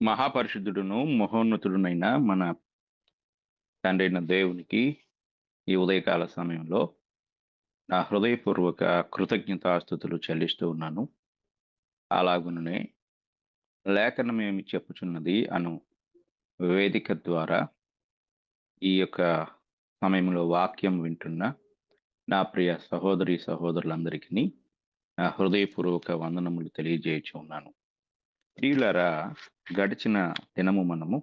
మహాపరిశుద్ధుడును, మహోన్నతుడునైన మన తండ్రైన దేవునికి ఈ ఉదయకాల సమయంలో నా హృదయపూర్వక కృతజ్ఞతాస్తుతులు చెల్లిస్తూ ఉన్నాను. అలాగుననే లేఖనమేమి చెప్పుచున్నది అను వేదిక ద్వారా ఈ యొక్క సమయంలో వాక్యం వింటున్న నా ప్రియ సహోదరి సహోదరులందరికీ నా హృదయపూర్వక వందనములు తెలియజేయచ్చు ఉన్నాను. ప్రియులారా, గడిచిన దినము మనము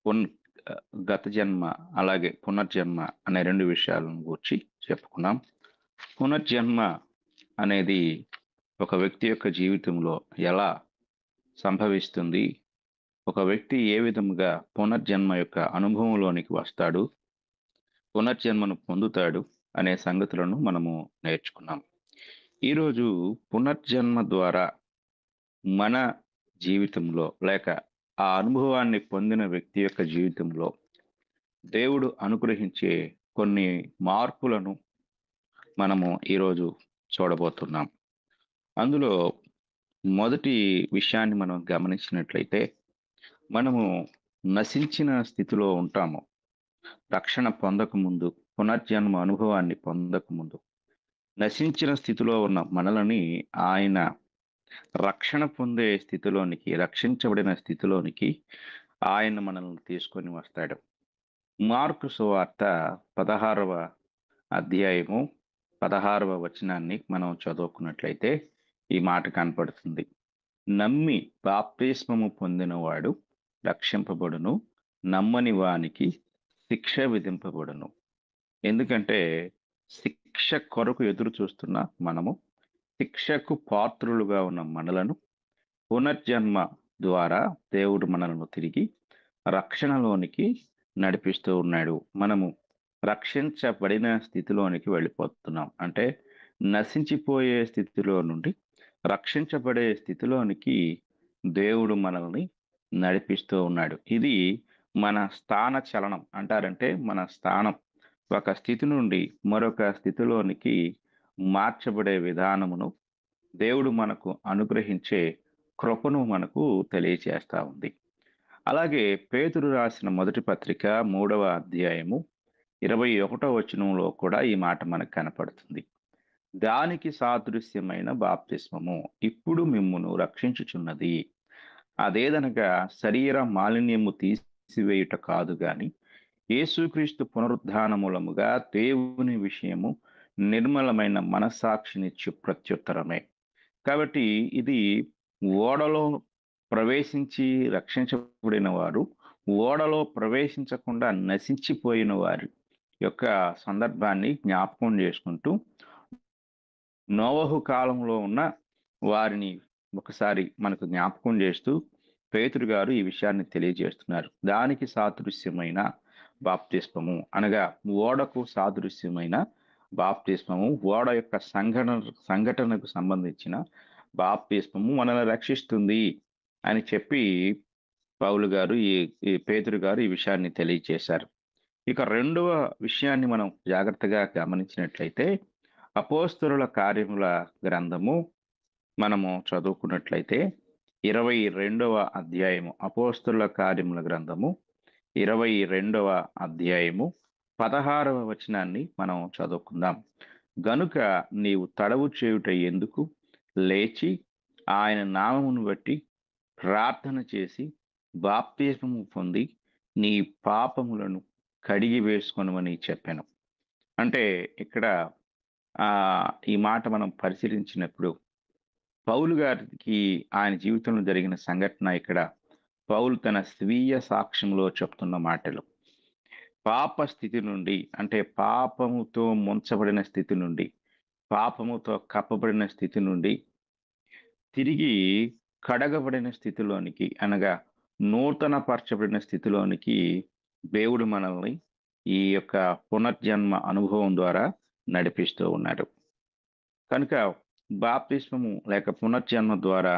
పున్ గత జన్మ అలాగే పునర్జన్మ అనే రెండు విషయాలను గురించి చెప్పుకున్నాం. పునర్జన్మ అనేది ఒక వ్యక్తి యొక్క జీవితంలో ఎలా సంభవిస్తుంది, ఒక వ్యక్తి ఏ విధముగా పునర్జన్మ యొక్క అనుభవంలోనికి వస్తాడు, పునర్జన్మను పొందుతాడు అనే సంగతులను మనము నేర్చుకున్నాం. ఈరోజు పునర్జన్మ ద్వారా మన జీవితంలో లేక ఆ అనుభవాన్ని పొందిన వ్యక్తి యొక్క జీవితంలో దేవుడు అనుగ్రహించే కొన్ని మార్పులను మనము ఈరోజు చూడబోతున్నాం. అందులో మొదటి విషయాన్ని మనం గమనించినట్లయితే, మనము నశించిన స్థితిలో ఉంటాము. రక్షణ పొందకముందు, పునర్జన్మ అనుభవాన్ని పొందకముందు నశించిన స్థితిలో ఉన్న మనలని ఆయన రక్షణ పొందే స్థితిలోనికి, రక్షించబడిన స్థితిలోనికి ఆయన మనల్ని తీసుకొని వస్తాడు. మార్కు సువార్త 16వ అధ్యాయము 16వ వచనాన్ని మనం చదువుకున్నట్లయితే ఈ మాట కనపడుతుంది. నమ్మి బాప్తిస్మము పొందినవాడు రక్షింపబడును, నమ్మని వానికి శిక్ష విధింపబడును. ఎందుకంటే శిక్ష కొరకు ఎదురు చూస్తున్న మనము, శిక్షకు పాత్రులుగా ఉన్న మనలను పునర్జన్మ ద్వారా దేవుడు మనలను తిరిగి రక్షణలోనికి నడిపిస్తూ ఉన్నాడు. మనము రక్షించబడిన స్థితిలోనికి వెళ్ళిపోతున్నాం. అంటే నశించిపోయే స్థితిలో నుండి రక్షించబడే స్థితిలోనికి దేవుడు మనల్ని నడిపిస్తూ ఉన్నాడు. ఇది మన స్థాన చలనం అంటారంటే, మన స్థానం ఒక స్థితి నుండి మరొక స్థితిలోనికి మార్చబడే విధానమును దేవుడు మనకు అనుగ్రహించే కృపను మనకు తెలియచేస్తా ఉంది. అలాగే పేతురు రాసిన మొదటి పత్రిక 3వ అధ్యాయము 21వ వచనంలో కూడా ఈ మాట మనకు కనపడుతుంది. దానికి సాదృశ్యమైన బాప్తిస్మము ఇప్పుడు మిమ్మును రక్షించుచున్నది. అదేదనగా శరీర మాలిన్యము తీసివేయుట కాదు గాని యేసుక్రీస్తు పునరుద్ధానమూలముగా దేవుని విషయము నిర్మలమైన మనస్సాక్షినిచ్చు ప్రత్యుత్తరమే. కాబట్టి ఇది ఓడలో ప్రవేశించి రక్షించబడిన వారు, ఓడలో ప్రవేశించకుండా నశించిపోయిన వారి యొక్క సందర్భాన్ని జ్ఞాపకం చేసుకుంటూ, నోవహు కాలంలో ఉన్న వారిని ఒకసారి మనకు జ్ఞాపకం చేస్తూ పేతురు గారు ఈ విషయాన్ని తెలియజేస్తున్నారు. దానికి సాదృశ్యమైన బాప్తిస్మము అనగా ఓడకు సాదృశ్యమైన బాప్తిస్మము, ఓడ యొక్క సంఘటనకు సంబంధించిన బాప్తిస్మము మనల్ని రక్షిస్తుంది అని చెప్పి పౌలు గారు ఈ పేతురు గారు ఈ విషయాన్ని తెలియజేశారు. ఇక రెండవ విషయాన్ని మనం జాగ్రత్తగా గమనించినట్లయితే, అపోస్తలుల కార్యముల గ్రంథము మనము చదువుకున్నట్లయితే 22వ అధ్యాయము, అపోస్తలుల కార్యముల గ్రంథము 22వ అధ్యాయము 16వ వచనాన్ని మనం చదువుకుందాం. గనుక నీవు తడవు చేయుట ఎందుకు, లేచి ఆయన నామమును బట్టి ప్రార్థన చేసి బాప్తిస్మము పొంది నీ పాపములను కడిగి వేసుకొనమని చెప్పాను. అంటే ఇక్కడ ఈ మాట మనం పరిశీలించినప్పుడు పౌలు గారికి ఆయన జీవితంలో జరిగిన సంఘటన ఇక్కడ పౌలు తన స్వీయ సాక్ష్యంలో చెప్తున్న మాటలు. పాప స్థితి నుండి, అంటే పాపముతో ముంచబడిన స్థితి నుండి, పాపముతో కప్పబడిన స్థితి నుండి తిరిగి కడగబడిన స్థితిలోనికి అనగా నూతన పరచబడిన స్థితిలోనికి దేవుడు మనల్ని ఈ యొక్క పునర్జన్మ అనుభవం ద్వారా నడిపిస్తూ ఉన్నాడు. కనుక బాప్తిస్మము లేక పునర్జన్మ ద్వారా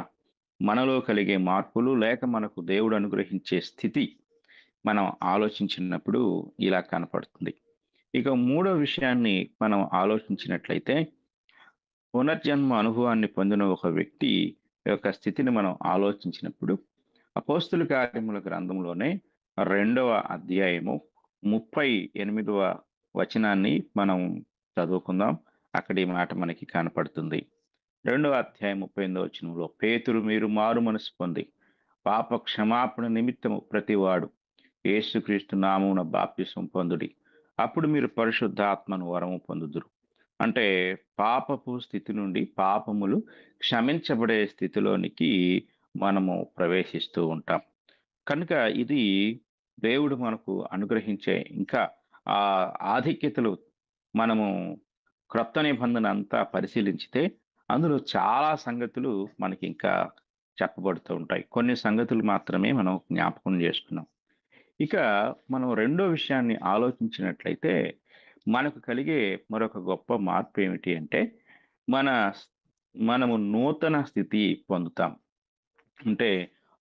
మనలో కలిగే మార్పులు లేక మనకు దేవుడు అనుగ్రహించే స్థితి మనం ఆలోచించినప్పుడు ఇలా కనపడుతుంది. ఇక మూడో విషయాన్ని మనం ఆలోచించినట్లయితే, పునర్జన్మ అనుభవాన్ని పొందిన ఒక వ్యక్తి యొక్క స్థితిని మనం ఆలోచించినప్పుడు అపోస్తుల కార్యముల గ్రంథంలోనే 2వ అధ్యాయము 38వ వచనాన్ని మనం చదువుకుందాం. అక్కడ ఈ మాట మనకి కనపడుతుంది. 2వ అధ్యాయం 38వ వచనంలో, పేతురు మీరు మారు మనసు పొంది పాప క్షమాపణ నిమిత్తము ప్రతివాడు యేసుక్రీస్తు నామమున బాప్తిసం పొందుడి, అప్పుడు మీరు పరిశుద్ధాత్మను వరము పొందుదురు. అంటే పాపపు స్థితి నుండి పాపములు క్షమించబడే స్థితిలోనికి మనము ప్రవేశిస్తూ ఉంటాం. కనుక ఇది దేవుడు మనకు అనుగ్రహించే ఇంకా ఆ ఆధిక్యతలు. మనము క్రొత్త నిబంధన అంతా పరిశీలించితే అందులో చాలా సంగతులు మనకి ఇంకా చెప్పబడుతూ ఉంటాయి. కొన్ని సంగతులు మాత్రమే మనం జ్ఞాపకం చేసుకున్నాం. ఇక మనం రెండో విషయాన్ని ఆలోచించినట్లయితే మనకు కలిగే మరొక గొప్ప మార్పు ఏమిటి అంటే మన మనము నూతన స్థితి పొందుతాం. అంటే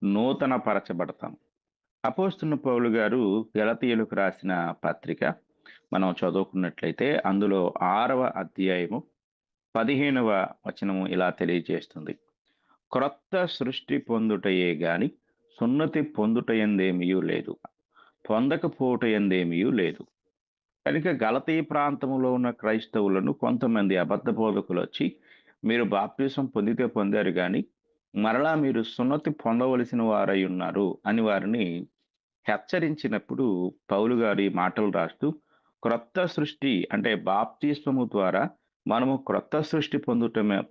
నూతన పరచబడతాం. అపోస్తున్న పౌలు గారు గలతీయులకు రాసిన పత్రిక మనం చదువుకున్నట్లయితే అందులో 6వ అధ్యాయము 15వ వచనము ఇలా తెలియజేస్తుంది. క్రొత్త సృష్టి పొందుటయే గాని సున్నతి పొందుటయందేమియూ లేదు, పొందకపోవటయందేమియూ లేదు. కనుక గలతీ ప్రాంతంలో ఉన్న క్రైస్తవులను కొంతమంది అబద్ధ బోధకులు వచ్చి, మీరు బాప్తిసం పొందితే పొందారు గాని మరలా మీరు సున్నతి పొందవలసిన వారై ఉన్నారు అని వారిని హెచ్చరించినప్పుడు పౌలు గారు ఈ మాటలు రాస్తూ, క్రొత్త సృష్టి అంటే బాప్తిస్మము ద్వారా మనము క్రొత్త సృష్టి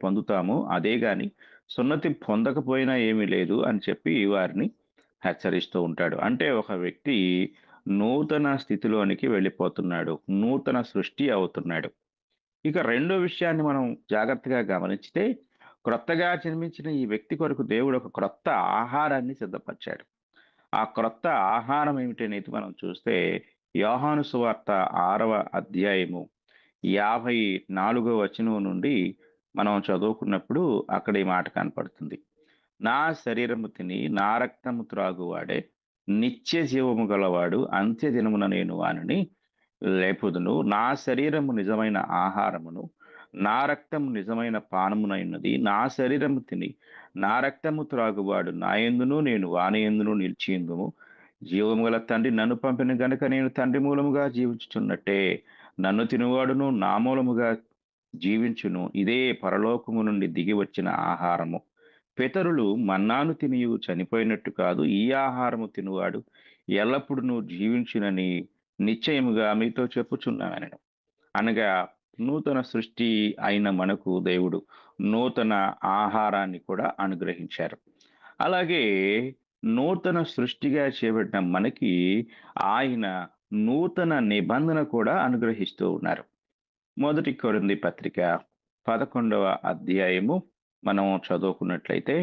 పొందుతాము, అదే గాని సున్నతి పొందకపోయినా ఏమీ లేదు అని చెప్పి వారిని హెచ్చరిస్తూ ఉంటాడు. అంటే ఒక వ్యక్తి నూతన స్థితిలోనికి వెళ్ళిపోతున్నాడు, నూతన సృష్టి అవుతున్నాడు. ఇక రెండో విషయాన్ని మనం జాగ్రత్తగా గమనించితే, క్రొత్తగా జన్మించిన ఈ వ్యక్తి కొరకు దేవుడు ఒక క్రొత్త ఆహారాన్ని సిద్ధపరిచాడు. ఆ క్రొత్త ఆహారం ఏమిటనేది మనం చూస్తే యోహాను సువార్త 6వ అధ్యాయము 54వ వచనం నుండి మనం చదువుకున్నప్పుడు అక్కడ ఈ మాట కనపడుతుంది. నా శరీరము తిని నా రక్తము త్రాగువాడే నిత్య జీవము గలవాడు, అంత్య దినమున నేను వానిని లేపుదును. నా శరీరము నిజమైన ఆహారమును, నా రక్తము నిజమైన పానమునైనది. నా శరీరము తిని నా రక్తము త్రాగువాడు నా యందును, నేను వాని యందును నిలిచియుందుము. జీవము గల తండ్రి నన్ను పంపిన గనుక నేను తండ్రి మూలముగా జీవించుచున్నట్టే నన్ను తినువాడును నా మూలముగా జీవించును. ఇదే పరలోకము నుండి దిగి వచ్చిన ఆహారము. పితరులు మన్నాను తినియు చనిపోయినట్టు కాదు, ఈ ఆహారము తినువాడు ఎల్లప్పుడూ జీవించునని నిశ్చయముగా మీతో చెప్పుచున్నానెను. అనగా నూతన సృష్టి అయిన మనకు దేవుడు నూతన ఆహారాన్ని కూడా అనుగ్రహించారు. అలాగే నూతన సృష్టిగా చేయబడిన మనకి ఆయన నూతన నిబంధన కూడా అనుగ్రహిస్తూ ఉన్నారు. 1 కొరింథీ పత్రిక 11వ అధ్యాయము మనం చదువుకున్నట్లయితే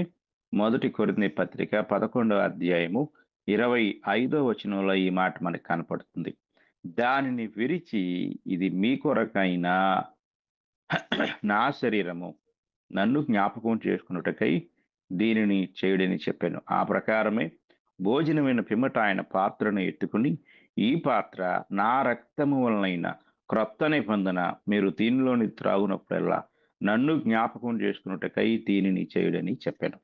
1 కొరింథీ పత్రిక 11వ అధ్యాయము 25వ వచనంలో ఈ మాట మనకు కనపడుతుంది. దానిని విరిచి ఇది మీ కొరకైన నా శరీరము, నన్ను జ్ఞాపకం చేసుకున్నటకై దీనిని చేయుడని చెప్పాను. ఆ ప్రకారమే భోజనమైన పిమ్మట ఆయన పాత్రను ఎత్తుకుని, ఈ పాత్ర నా రక్తము వలనైన క్రొత్త నిబంధన, మీరు దీనిలోని త్రాగునప్పుడల్లా నన్ను జ్ఞాపకం చేసుకున్నటకై దీనిని చేయుడని చెప్పాను.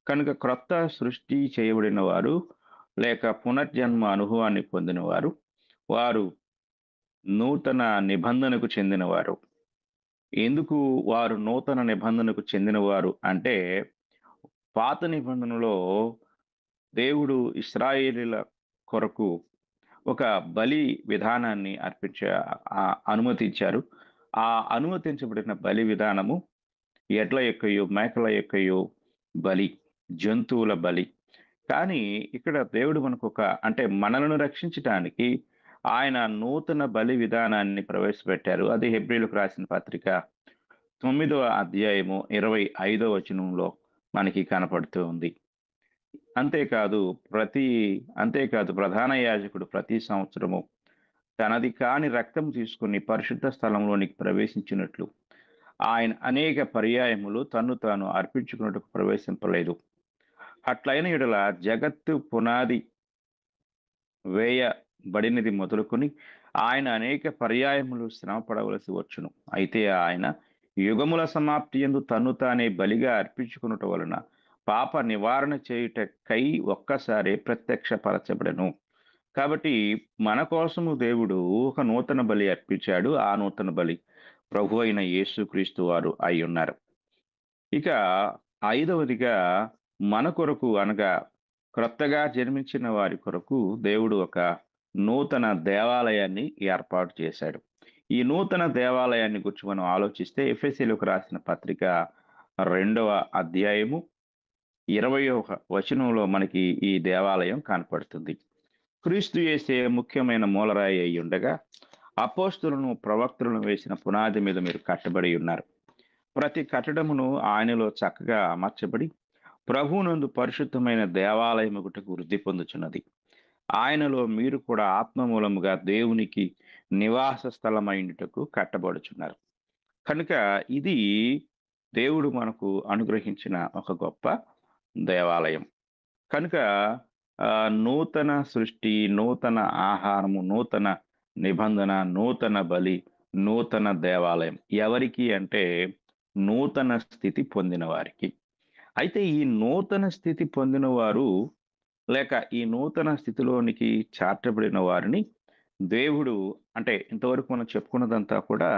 కనుక క్రొత్త సృష్టి చేయబడిన వారు లేక పునర్జన్మ అనుభవాన్ని పొందిన వారు, వారు నూతన నిబంధనకు చెందినవారు. ఎందుకు వారు నూతన నిబంధనకు చెందినవారు అంటే, పాత నిబంధనలో దేవుడు ఇశ్రాయేలీల కొరకు ఒక బలి విధానాన్ని అనుమతించారు. ఆ అనుమతించబడిన బలి విధానము ఎడ్ల యొక్కయో మేకల యొక్కయో బలి, జంతువుల బలి. కానీ ఇక్కడ దేవుడు అంటే మనలను రక్షించటానికి ఆయన నూతన బలి విధానాన్ని ప్రవేశపెట్టారు. అది హెబ్రీయులకు రాసిన పత్రిక 9వ అధ్యాయము 25వ వచనంలో మనకి కనపడుతూ ఉంది. అంతేకాదు ప్రధాన యాజకుడు ప్రతి సంవత్సరము తనది కాని రక్తం తీసుకుని పరిశుద్ధ స్థలంలోనికి ప్రవేశించినట్లు ఆయన అనేక పర్యాయములు తన్ను తాను అర్పించుకున్నట్టుకు ప్రవేశింపలేదు. అట్లైన యెడల జగత్తు పునాది వేయబడినది మొదలుకొని ఆయన అనేక పర్యాయములు శ్రమ పడవలసి వచ్చును. అయితే ఆయన యుగముల సమాప్తి యందు తన్ను తానే బలిగా అర్పించుకున్నట వలన పాప నివారణ చేయుటకై ఒక్కసారే ప్రత్యక్షపరచబడెను. కాబట్టి మన కోసము దేవుడు ఒక నూతన బలి అర్పించాడు. ఆ నూతన బలి ప్రభువైన యేసుక్రీస్తు వారు అయ్యున్నారు. ఇక ఐదవదిగా మన కొరకు అనగా క్రొత్తగా జన్మించిన వారి కొరకు దేవుడు ఒక నూతన దేవాలయాన్ని ఏర్పాటు చేశాడు. ఈ నూతన దేవాలయాన్ని గురించి మనం ఆలోచిస్తే ఎఫెసీయులకు రాసిన పత్రిక 2వ అధ్యాయము 20వ వచనంలో మనకి ఈ దేవాలయం కనపడుతుంది. క్రీస్తు యేసే ముఖ్యమైన మూలరాయి అయ్యుండగా, అపోస్తలులను, ప్రవక్తలను వేసిన పునాది మీద మీరు కట్టబడి ఉన్నారు. ప్రతి కట్టడమును ఆయనలో చక్కగా అమర్చబడి, ప్రభువునందు పరిశుద్ధమైన దేవాలయమొకటకు వృద్ధి పొందుచున్నది. ఆయనలో మీరు కూడా ఆత్మ మూలముగా దేవునికి నివాస స్థలమైండుటకు కట్టబడుచున్నారు. కనుక ఇది దేవుడు మనకు అనుగ్రహించిన ఒక గొప్ప దేవాలయం. కనుక నూతన సృష్టి, నూతన ఆహారము, నూతన నిబంధన, నూతన బలి, నూతన దేవాలయం. ఎవరికి అంటే నూతన స్థితి పొందిన వారికి. అయితే ఈ నూతన స్థితి పొందిన వారు లేక ఈ నూతన స్థితిలోనికి చేర్చబడిన వారిని దేవుడు అంటే ఇంతవరకు మనం చెప్పుకున్నదంతా కూడా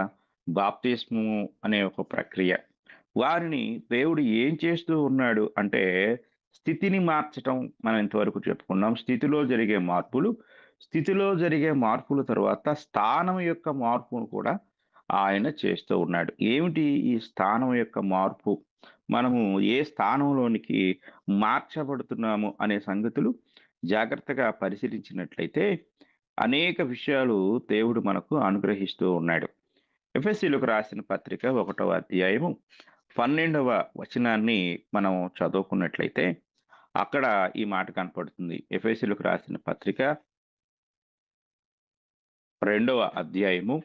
బాప్తిస్మము అనే ఒక ప్రక్రియ. వారిని దేవుడు ఏం చేస్తూ ఉన్నాడు అంటే స్థితిని మార్చటం మనం ఇంతవరకు చెప్పుకున్నాం. స్థితిలో జరిగే మార్పుల తర్వాత స్థానం యొక్క మార్పును కూడా ఆయన చేస్తూ ఉన్నాడు. ఏమిటి ఈ స్థానం యొక్క మార్పు? మనము ఏ స్థానంలోనికి మార్చబడుతున్నాము అనే సంగతులు జాగ్రత్తగా పరిశీలించినట్లయితే అనేక విషయాలు దేవుడు మనకు అనుగ్రహిస్తూ ఉన్నాడు. ఎఫెసీయులకు రాసిన పత్రిక 1వ అధ్యాయము 12వ వచనాన్ని మనం చదువుకున్నట్లయితే అక్కడ ఈ మాట కనపడుతుంది. ఎఫెసీయులకు రాసిన పత్రిక 2వ అధ్యాయము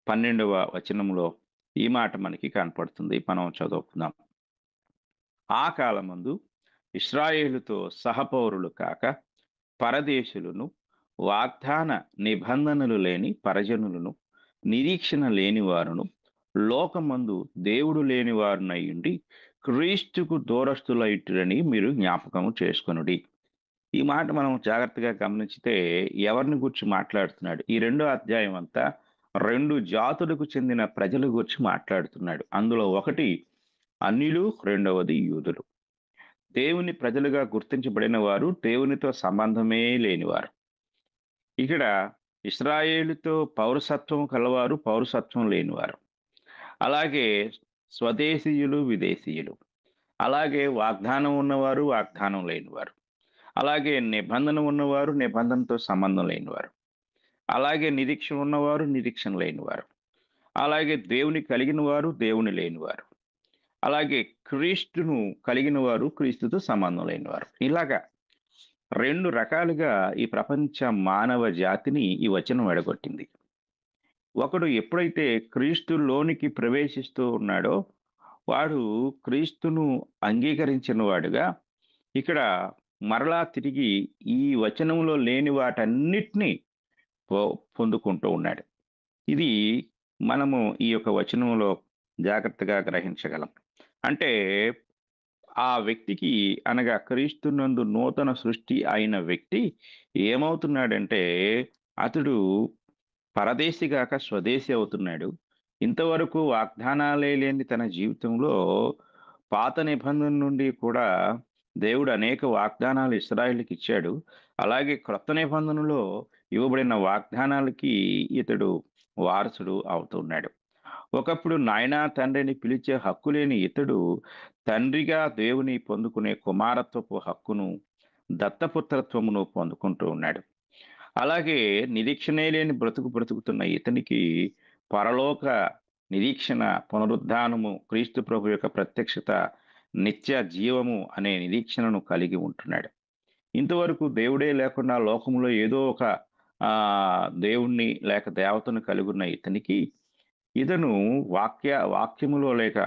12వ వచనంలో ఈ మాట మనకి కనపడుతుంది. మనం చదువుకుందాం. ఆ కాలమందు ఇశ్రాయేలుతో సహపౌరులు కాక పరదేశులను, వాగ్దాన నిబంధనలు లేని పరజనులను, నిరీక్షణ లేనివారును, లోకమందు దేవుడు లేని వారునయ్యుండి క్రీస్తుకు దూరస్తులైటురని మీరు జ్ఞాపకము చేసుకొనుడి. ఈ మాట మనం జాగ్రత్తగా గమనించితే ఎవరిని గురించి మాట్లాడుతున్నాడు? ఈ 2వ అధ్యాయం అంతా 2 జాతులకు చెందిన ప్రజల గురించి మాట్లాడుతున్నాడు. అందులో ఒకటి అన్యులు, రెండవది యూదులు. దేవుని ప్రజలుగా గుర్తించబడిన వారు, దేవునితో సంబంధమే లేనివారు. ఇక్కడ ఇశ్రాయేలుతో పౌరసత్వం కలవారు, పౌరసత్వం లేనివారు. అలాగే స్వదేశీయులు, విదేశీయులు. అలాగే వాగ్దానం ఉన్నవారు, వాగ్దానం లేనివారు. అలాగే నిబంధన ఉన్నవారు, నిబంధనతో సంబంధం లేనివారు. అలాగే నిరీక్షణ ఉన్నవారు, నిరీక్షణ లేనివారు. అలాగే దేవుని కలిగిన వారు, దేవుని లేనివారు. అలాగే క్రీస్తును కలిగిన వారు, క్రీస్తుతో సంబంధం లేనివారు. ఇలాగా 2 రకాలుగా ఈ ప్రపంచ మానవ జాతిని ఈ వచనం ఎడగొట్టింది. ఒకడు ఎప్పుడైతే క్రీస్తులోనికి ప్రవేశిస్తూ ఉన్నాడో, వాడు క్రీస్తును అంగీకరించిన వాడుగా ఇక్కడ మరలా తిరిగి ఈ వచనంలో లేని వాటన్నిటిని పొందుకుంటూ ఉన్నాడు. ఇది మనము ఈ యొక్క వచనంలో జాగ్రత్తగా గ్రహించగలం. అంటే ఆ వ్యక్తికి అనగా క్రీస్తునందు నూతన సృష్టి అయిన వ్యక్తి ఏమవుతున్నాడంటే అతడు పరదేశి గాక స్వదేశి అవుతున్నాడు. ఇంతవరకు వాగ్దానాలే లేని తన జీవితంలో పాత నిబంధన నుండి కూడా దేవుడు అనేక వాగ్దానాలు ఇశ్రాయేలుకి ఇచ్చాడు. అలాగే క్రొత్త నిబంధనలో ఇవ్వబడిన వాగ్దానాలకి ఇతడు వారసుడు అవుతున్నాడు. ఒకప్పుడు నాయనా తండ్రిని పిలిచే హక్కు లేని ఇతడు తండ్రిగా దేవుని పొందుకునే కుమారత్వపు హక్కును, దత్తపుత్రత్వమును పొందుకుంటూ ఉన్నాడు. అలాగే నిరీక్షణే లేని బ్రతుకుతున్న ఇతనికి పరలోక నిరీక్షణ, పునరుద్ధానము, క్రీస్తు ప్రభు యొక్క ప్రత్యక్షత, నిత్య జీవము అనే నిరీక్షణను కలిగి ఉంటున్నాడు. ఇంతవరకు దేవుడే లేకుండా లోకంలో ఏదో ఒక దేవుణ్ణి లేక దేవతను కలిగి ఉన్న ఇతను వాక్యములో లేక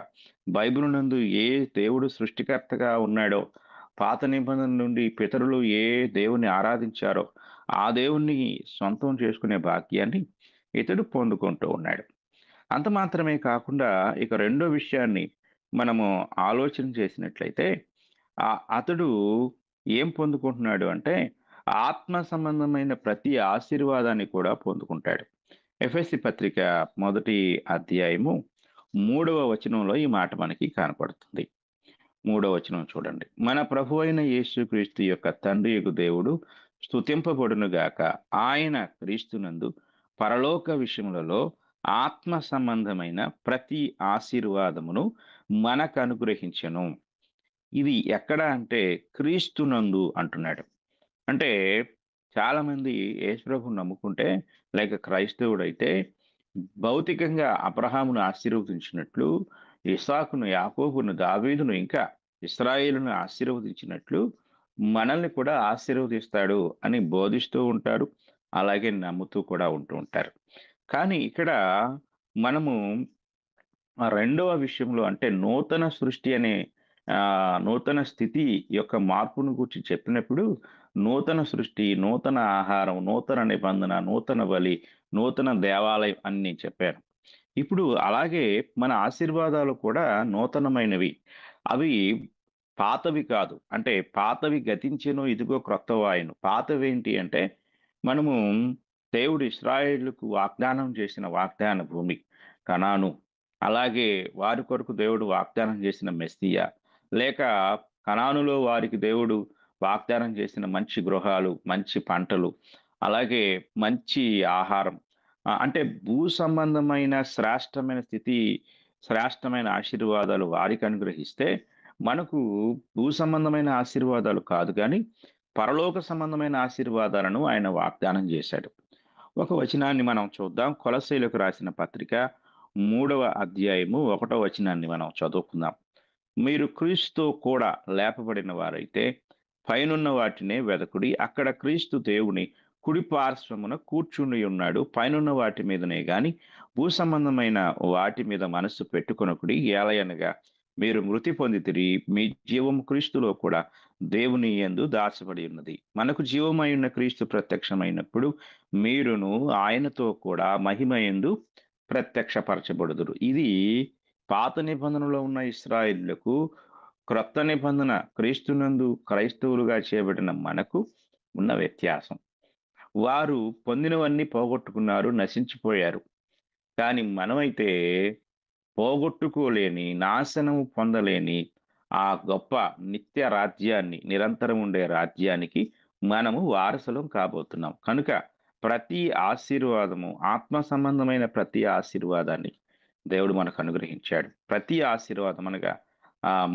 బైబిల్ నందు ఏ దేవుడు సృష్టికర్తగా ఉన్నాడో, పాత నిబంధన నుండి పితరులు ఏ దేవుని ఆరాధించారో ఆ దేవుణ్ణి సొంతం చేసుకునే భాగ్యాన్ని ఇతడు పొందుకుంటూ ఉన్నాడు. అంత మాత్రమే కాకుండా ఇక రెండో విషయాన్ని మనము ఆలోచన చేసినట్లయితే అతడు ఏం పొందుకుంటున్నాడు అంటే, ఆత్మ సంబంధమైన ప్రతి ఆశీర్వాదాన్ని కూడా పొందుకుంటాడు. ఎఫెసీ పత్రిక మొదటి అధ్యాయము 3వ వచనంలో ఈ మాట మనకి కనపడుతుంది. 3వ వచనం చూడండి. మన ప్రభువైన యేసుక్రీస్తు యొక్క తండ్రియగు దేవుడు స్తుతింపబడునుగాక. ఆయన క్రీస్తునందు పరలోక విషయములలో ఆత్మ సంబంధమైన ప్రతి ఆశీర్వాదమును మనకనుగ్రహించెను. ఇది ఎక్కడ అంటే క్రీస్తునందు అంటున్నాడు. అంటే చాలామంది యేసుప్రభువుని నమ్ముకుంటే లేక క్రైస్తవుడైతే భౌతికంగా అబ్రహామును ఆశీర్వదించినట్లు, ఇస్సాకును, యాకోబును, దావీదును ఇంకా ఇశ్రాయేలును ఆశీర్వదించినట్లు మనల్ని కూడా ఆశీర్వదిస్తాడు అని బోధిస్తూ ఉంటారు. అలాగే నమ్ముతూ కూడా ఉంటూ ఉంటారు. కానీ ఇక్కడ మనము రెండవ విషయంలో అంటే నూతన సృష్టి అనే నూతన స్థితి యొక్క మార్పును గూర్చి చెప్పినప్పుడు, నూతన సృష్టి, నూతన ఆహారం, నూతన నిబంధన, నూతన బలి, నూతన దేవాలయం అని నేను చెప్పాను. ఇప్పుడు అలాగే మన ఆశీర్వాదాలు కూడా నూతనమైనవి. అవి పాతవి కాదు. అంటే పాతవి గతించెను ఇదిగో క్రొత్తవాయెను. పాతవేంటి అంటే మనము దేవుడు ఇశ్రాయేలుకు వాగ్దానం చేసిన వాగ్దాన భూమి కనాను. అలాగే వారి కొరకు దేవుడు వాగ్దానం చేసిన మెస్సియా, లేక కనానులో వారికి దేవుడు వాగ్దానం చేసిన మంచి గృహాలు, మంచి పంటలు, అలాగే మంచి ఆహారం. అంటే భూ సంబంధమైన శ్రేష్టమైన స్థితి, శ్రేష్టమైన ఆశీర్వాదాలు వారికి అనుగ్రహిస్తే, మనకు భూ సంబంధమైన ఆశీర్వాదాలు కాదు గానీ, పరలోక సంబంధమైన ఆశీర్వాదాలను ఆయన వాగ్దానం చేశాడు. ఒక వచనాన్ని మనం చూద్దాం. కొలస్సీయులకు రాసిన పత్రిక 3వ అధ్యాయము 1వ వచనాన్ని మనం చదువుకుందాం. మీరు క్రీస్తుతో కూడా లేపబడిన వారైతే పైనున్న వాటినే వెదకుడి. అక్కడ క్రీస్తు దేవుని కుడి పార్శ్వమున కూర్చుని ఉన్నాడు. పైనున్న వాటి మీదనే గాని భూ సంబంధమైన వాటి మీద మనస్సు పెట్టుకొనకుడి. ఏలయనగా మీరు మృతి పొందితిరి. మీ జీవము క్రీస్తులో కూడా దేవుని యందు దాచబడి ఉన్నది. మనకు జీవమై ఉన్న క్రీస్తు ప్రత్యక్షమైనప్పుడు మీరును ఆయనతో కూడా మహిమ యందు ప్రత్యక్షపరచబడుదురు. ఇది పాత నిబంధనలో ఉన్న ఇశ్రాయేలులకు, క్రొత్త నిబంధన క్రీస్తునందు క్రైస్తవులుగా చేయబడిన మనకు ఉన్న వ్యత్యాసం. వారు పొందినవన్నీ పోగొట్టుకున్నారు, నశించిపోయారు. కానీ మనమైతే పోగొట్టుకోలేని, నాశనము పొందలేని ఆ గొప్ప నిత్య రాజ్యాన్ని, నిరంతరం ఉండే రాజ్యానికి మనము వారసులం కాబోతున్నాం. కనుక ప్రతి ఆశీర్వాదము, ఆత్మ సంబంధమైన ప్రతి ఆశీర్వాదాన్ని దేవుడు మనకు అనుగ్రహించాడు. ప్రతి ఆశీర్వాదం అనగా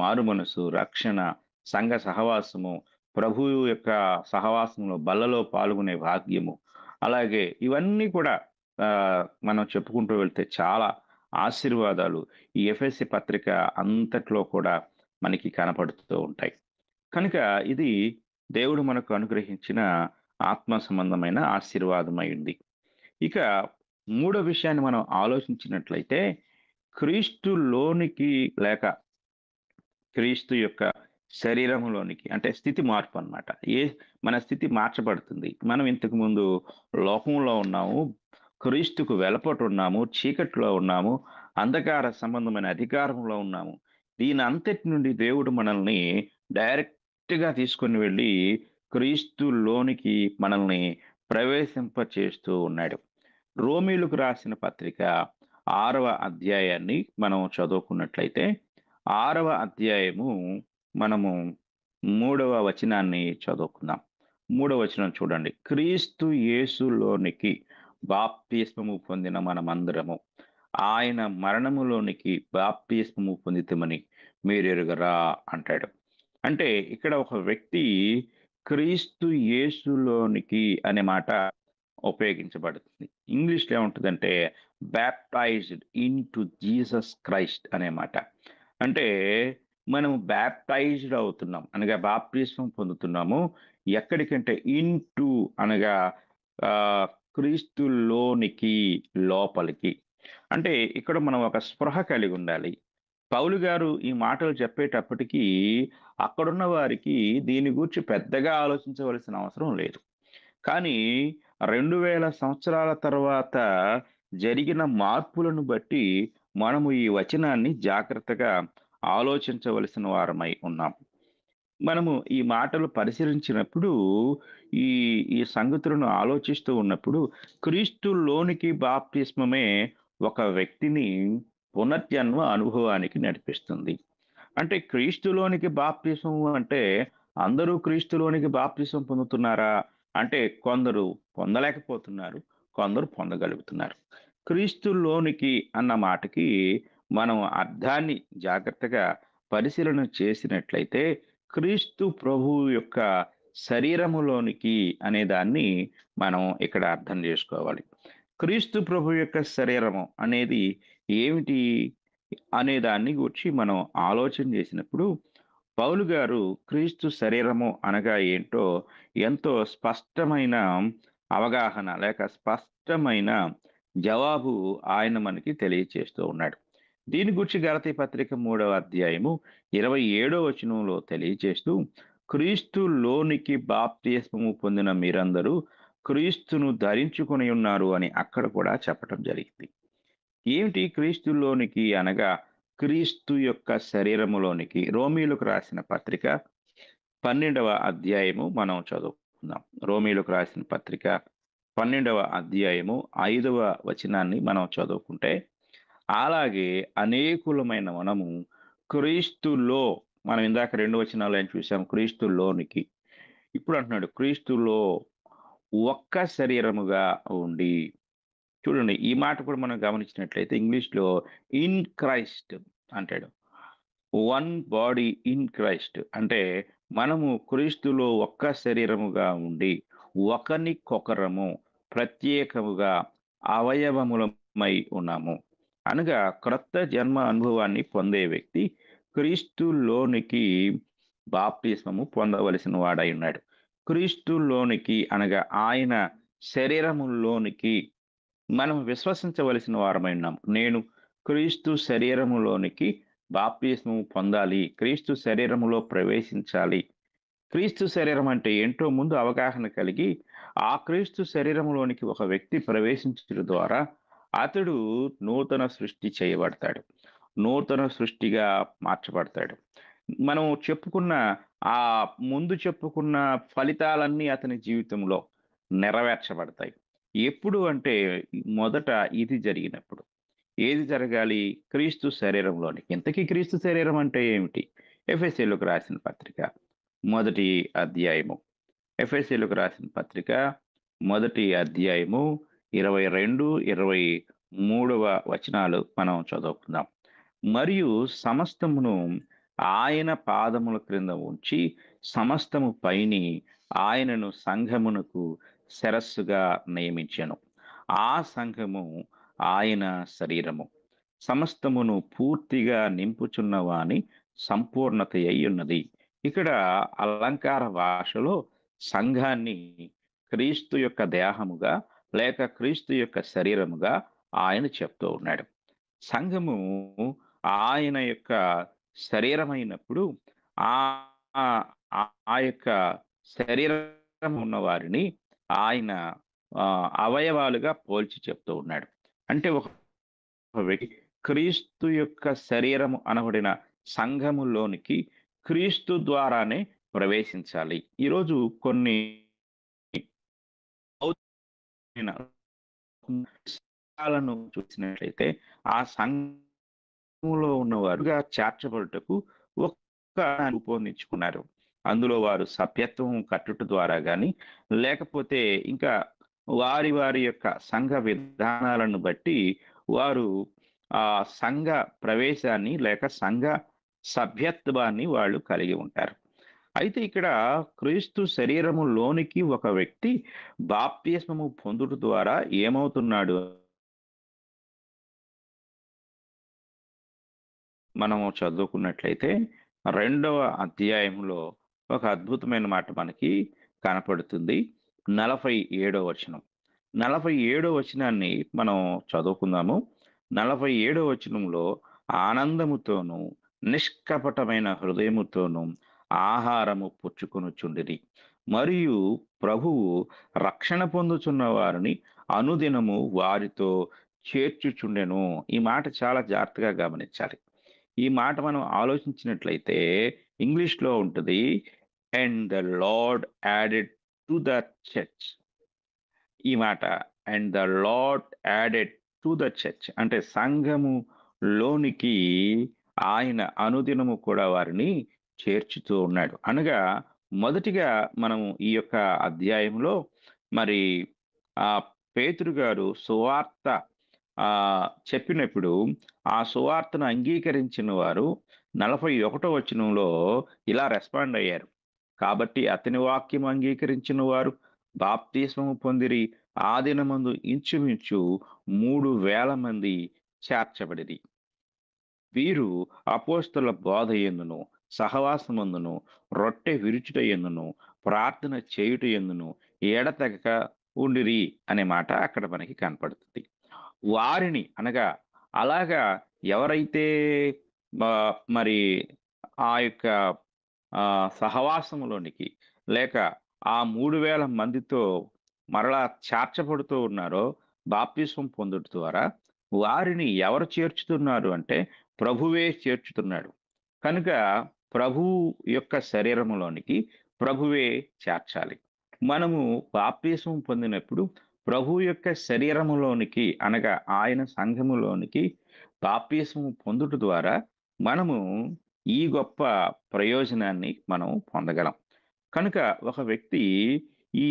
మారుమనసు, రక్షణ, సంఘ సహవాసము, ప్రభువు యొక్క సహవాసంలో బల్లలో పాల్గొనే భాగ్యము, అలాగే ఇవన్నీ కూడా మనం చెప్పుకుంటూ వెళ్తే చాలా ఆశీర్వాదాలు ఈ ఎఫెసీ పత్రిక అంతట్లో కూడా మనకి కనపడుతూ ఉంటాయి. కనుక ఇది దేవుడు మనకు అనుగ్రహించిన ఆత్మ సంబంధమైన ఆశీర్వాదమైంది. ఇక మూడో విషయాన్ని మనం ఆలోచించినట్లయితే క్రీస్తులోనికి లేక క్రీస్తు యొక్క శరీరంలోనికి అంటే స్థితి మార్పు అన్నమాట. మన స్థితి మార్చబడుతుంది. మనం ఇంతకుముందు లోకంలో ఉన్నాము. క్రీస్తుకు వెలపటున్నాము. చీకట్లో ఉన్నాము. అంధకార సంబంధమైన అధికారంలో ఉన్నాము. దీనంతటి నుండి దేవుడు మనల్ని డైరెక్ట్‌గా తీసుకొని వెళ్ళి క్రీస్తులోనికి మనల్ని ప్రవేశింపచేస్తూ ఉన్నాడు. రోమీయులకు రాసిన పత్రిక 6వ అధ్యాయాన్ని మనం చదువుకున్నట్లయితే 6వ అధ్యాయము మనము 3వ వచనాన్ని చదువుకుందాం. 3వ వచనం చూడండి. క్రీస్తు యేసులోనికి బాప్తిస్మము పొందిన మనమందరము ఆయన మరణములోనికి బాప్తిస్మము పొందితిమని మీరెరుగరా అంటాడు. అంటే ఇక్కడ ఒక వ్యక్తి క్రీస్తు యేసులోనికి అనే మాట ఉపయోగించబడుతుంది. ఇంగ్లీష్‌లో ఏముంటదంటే బాప్టైజ్డ్ ఇంటు జీసస్ క్రైస్ట్ అనే మాట. అంటే మనం బాప్టైజ్డ్ అవుతున్నాం. అనగా బాప్టిస్మం పొందుతున్నాము. ఎక్కడికంటే ఇంటు అనగా క్రీస్తులోనికి, లోపలికి. అంటే ఇక్కడ మనం ఒక స్పృహ కలిగుండాలి. పౌలు గారు ఈ మాటలు చెప్పేటప్పటికి అక్కడున్న వారికి దీని గూర్చి పెద్దగా ఆలోచించవలసిన అవసరం లేదు. కానీ 2000 సంవత్సరాల తర్వాత జరిగిన మార్పులను బట్టి మనము ఈ వచనాన్ని జాగ్రత్తగా ఆలోచించవలసిన వారమై ఉన్నాం. మనము ఈ మాటలు పరిశీలించినప్పుడు ఈ ఈ సంగతులను ఆలోచిస్తూ ఉన్నప్పుడు క్రీస్తులోనికి బాప్తిస్మమే ఒక వ్యక్తిని పునర్జన్మ అనుభవానికి నడిపిస్తుంది. అంటే క్రీస్తులోనికి బాప్తిస్మము అంటే అందరూ క్రీస్తులోనికి బాప్తిస్మం పొందుతున్నారా? అంటే కొందరు పొందలేకపోతున్నారు. కొందరు పొందగలుగుతున్నారు. క్రీస్తులోనికి అన్న మాటకి మనం అర్థాన్ని జాగ్రత్తగా పరిశీలన చేసినట్లయితే క్రీస్తు ప్రభువు యొక్క శరీరములోనికి అనే దాన్ని మనం ఇక్కడ అర్థం చేసుకోవాలి. క్రీస్తు ప్రభు యొక్క శరీరము అనేది ఏమిటి అనే దాన్ని గూర్చి మనం ఆలోచన చేసినప్పుడు పౌలు గారు క్రీస్తు శరీరము అనగా ఏంటో ఎంతో స్పష్టమైన అవగాహన లేక స్పష్టమైన జవాబు ఆయన మనకి తెలియచేస్తూ ఉన్నాడు. దీని గురించి గలతీ పత్రిక 3వ అధ్యాయము 27వ వచనంలో తెలియచేస్తూ, క్రీస్తులోనికి బాప్తిస్మము పొందిన మీరందరూ క్రీస్తును ధరించుకొని ఉన్నారు అని అక్కడ కూడా చెప్పటం జరిగింది. ఏమిటి క్రీస్తులోనికి అనగా క్రీస్తు యొక్క శరీరములోనికి రోమీయులకు రాసిన పత్రిక 12వ అధ్యాయము మనం చదువుకుందాం. రోమీయులకు రాసిన పత్రిక 12వ అధ్యాయము 5వ వచనాన్ని మనం చదువుకుంటే, అలాగే అనేకులమైన మనము క్రీస్తులో మనం ఇందాక 2 వచనాలు ఏం చూసాం క్రీస్తులోనికి. ఇప్పుడు అంటున్నాడు క్రీస్తులో ఒక్క శరీరముగా ఉండి. చూడండి ఈ మాట కూడా మనం గమనించినట్లయితే ఇంగ్లీష్‌లో ఇన్ క్రైస్ట్ అంటాడు. వన్ బాడీ ఇన్ క్రైస్ట్ అంటే మనము క్రీస్తులో ఒక్క శరీరముగా ఉండి ఒకనికొకరము ప్రత్యేకముగా అవయవములమై ఉన్నాము. అనగా క్రొత్త జన్మ అనుభవాన్ని పొందే వ్యక్తి క్రీస్తులోనికి బాప్తిస్మము పొందవలసిన వాడై ఉన్నాడు. క్రీస్తులోనికి అనగా ఆయన శరీరములోనికి మనం విశ్వసించవలసిన వారమై ఉన్నాం. నేను క్రీస్తు శరీరములోనికి బాప్తిస్మము పొందాలి. క్రీస్తు శరీరములో ప్రవేశించాలి. క్రీస్తు శరీరం అంటే ఏంటో ముందు అవగాహన కలిగి, ఆ క్రీస్తు శరీరములోనికి ఒక వ్యక్తి ప్రవేశించుట ద్వారా అతడు నూతన సృష్టి చేయబడతాడు. నూతన సృష్టిగా మార్చబడతాడు. మనం చెప్పుకున్న ముందు చెప్పుకున్న ఫలితాలన్నీ అతని జీవితంలో నెరవేర్చబడతాయి. ఎప్పుడు అంటే మొదట ఇది జరిగినప్పుడు. ఏది జరగాలి? క్రీస్తు శరీరంలోనికి. ఇంతకీ క్రీస్తు శరీరం అంటే ఏమిటి? ఎఫెసీయులకు రాసిన పత్రిక మొదటి అధ్యాయము. ఎఫెసీయులకు రాసిన పత్రిక మొదటి అధ్యాయము 22, 23వ వచనాలు మనం చదువుకుందాం. మరియు సమస్తమును ఆయన పాదముల క్రింద ఉంచి సమస్తము పైని ఆయనను సంఘమునకు శిరస్సుగా నియమించెను. ఆ సంఘము ఆయన శరీరము. సమస్తమును పూర్తిగా నింపుచున్న వాని సంపూర్ణత అయ్యున్నది. ఇక్కడ అలంకార భాషలో సంఘాన్ని క్రీస్తు యొక్క దేహముగా లేక క్రీస్తు యొక్క శరీరముగా ఆయన చెప్తూ ఉన్నాడు. సంఘము ఆయన యొక్క శరీరమైనప్పుడు ఆ ఆ ఆ యొక్క శరీరం ఉన్న వారిని ఆయన అవయవాలుగా పోల్చి చెప్తూ ఉన్నాడు. అంటే ఒక వ్యక్తి క్రీస్తు యొక్క శరీరము అనబడిన సంఘములోనికి క్రీస్తు ద్వారానే ప్రవేశించాలి. ఈరోజు కొన్ని సంఘాలను చూసినట్లయితే ఆ సంఘములో ఉన్నవారుగా చేర్చబడుటకు ఒక్క రూపొందించుకున్నారు. అందులో వారు సభ్యత్వం కట్టుట ద్వారా గాని, లేకపోతే ఇంకా వారి యొక్క సంఘ విధానాలను బట్టి వారు సంఘ ప్రవేశాన్ని లేక సంఘ సభ్యత్వాన్ని వాళ్ళు కలిగి ఉంటారు. అయితే ఇక్కడ క్రీస్తు శరీరములోనికి ఒక వ్యక్తి బాప్తిస్మము పొందుట ద్వారా ఏమవుతున్నాడు మనము చదువుకున్నట్లయితే 2వ అధ్యాయంలో ఒక అద్భుతమైన మాట మనకి కనపడుతుంది. 47వ వచనం. 47వ వచనాన్ని మనం చదువుకుందాము. 47వ వచనంలో ఆనందముతోనూ, నిష్కపటమైన హృదయముతోనూ ఆహారము పుచ్చుకొనుచుండిరి. మరియు ప్రభువు రక్షణ పొందుచున్న వారిని అనుదినము వారితో చేర్చుచుండెను. ఈ మాట చాలా జాగ్రత్తగా గమనించాలి. ఈ మాట మనం ఆలోచించినట్లయితే ఇంగ్లీష్‌లో ఉంటది. And the lord added to the church. ఈ మాట and the lord added to the church అంటే సంఘములోనికి ఆయన అనుదినము కూడా వారిని చేర్చుతూ ఉన్నాడు. అనగా మొదటిగా మనము ఈ యొక్క అధ్యాయంలో మరి పేతురు గారు సువార్త చెప్పినప్పుడు ఆ సువార్తను అంగీకరించిన వారు 41 వచనంలో ఇలా రెస్పాండ్ అయ్యారు. కాబట్టి అతని వాక్యం అంగీకరించిన వారు బాప్తిస్మము పొందిరి. ఆ దినమందు ఇంచుమించు 3,000 మంది చేర్చబడిరి. వీరు అపోస్తల బోధ యందును, సహవాసమందును, రొట్టె విరుచుట యందును, ప్రార్థన చేయుట యందును ఎడతెగక ఉండిరి అనే మాట అక్కడ మనకి కనపడుతుంది. వారిని అనగా అలాగా ఎవరైతే మరి ఆ యొక్క సహవాసములోనికి లేక ఆ 3,000 మందితో మరలా చేర్చబడుతూ ఉన్నారో బాప్తిస్మం పొందుట ద్వారా వారిని ఎవరు చేర్చుతున్నారు అంటే ప్రభువే చేర్చుతున్నాడు. కనుక ప్రభువు యొక్క శరీరములోనికి ప్రభువే చేర్చాలి. మనము బాప్తిస్మం పొందినప్పుడు ప్రభువు యొక్క శరీరములోనికి అనగా ఆయన సంఘములోనికి బాప్తిస్మం పొందుట ద్వారా మనము ఈ గొప్ప ప్రయోజనాన్ని మనం పొందగలం. కనుక ఒక వ్యక్తి ఈ